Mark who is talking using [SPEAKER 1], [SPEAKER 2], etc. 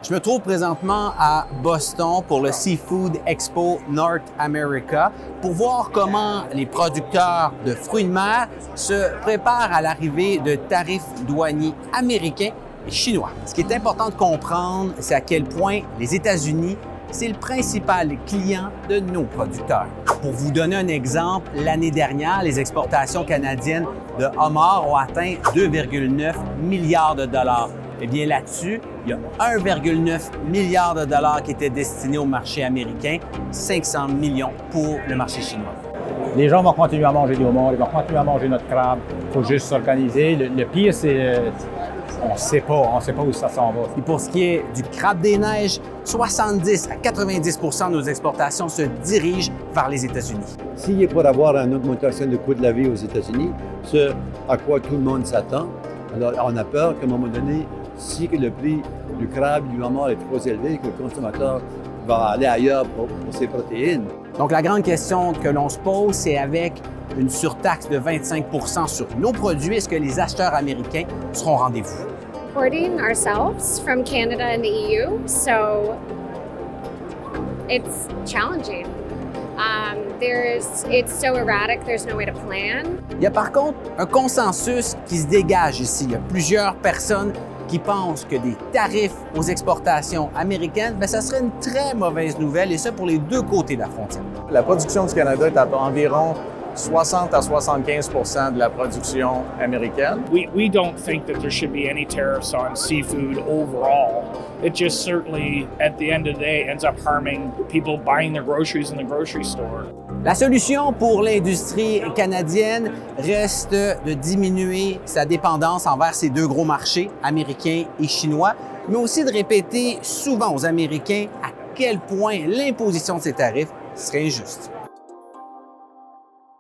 [SPEAKER 1] Je me trouve présentement à Boston pour le Seafood Expo North America pour voir comment les producteurs de fruits de mer se préparent à l'arrivée de tarifs douaniers américains et chinois. Ce qui est important de comprendre, c'est à quel point les États-Unis, c'est le principal client de nos producteurs. Pour vous donner un exemple, l'année dernière, les exportations canadiennes de homards ont atteint 2,9 milliards de dollars. Eh bien, là-dessus, il y a 1,9 milliard de dollars qui étaient destinés au marché américain, 500 millions pour le marché chinois.
[SPEAKER 2] Les gens vont continuer à manger du homard, ils vont continuer à manger notre crabe. Il faut juste s'organiser. Le pire, c'est on ne sait pas où ça s'en va.
[SPEAKER 1] Et pour ce qui est du crabe des neiges, 70 à 90 de nos exportations se dirigent vers les États-Unis.
[SPEAKER 3] S'il est pour avoir une augmentation du coût de la vie aux États-Unis, ce à quoi tout le monde s'attend, alors on a peur qu'à un moment donné, si le prix du crabe, du homard est trop élevé, que le consommateur va aller ailleurs pour ses protéines.
[SPEAKER 1] Donc, la grande question que l'on se pose, c'est avec une surtaxe de 25 sur nos produits, est-ce que les acheteurs américains seront au rendez-vous?
[SPEAKER 4] Importing ourselves from Canada and the EU, so it's challenging. It's so erratic, there's no way to plan.
[SPEAKER 1] Il y a par contre un consensus qui se dégage ici. Il y a plusieurs personnes qui pensent que des tarifs aux exportations américaines, bien, ça serait une très mauvaise nouvelle, et ça pour les deux côtés de la frontière.
[SPEAKER 5] La production du Canada est à environ 60 à 75 de la production américaine.
[SPEAKER 6] We don't think that there should be any tariffs on seafood overall. It just certainly, at the end of the day, ends up harming people buying their groceries in the grocery store.
[SPEAKER 1] La solution pour l'industrie canadienne reste de diminuer sa dépendance envers ces deux gros marchés, américains et chinois, mais aussi de répéter souvent aux Américains à quel point l'imposition de ces tarifs serait injuste.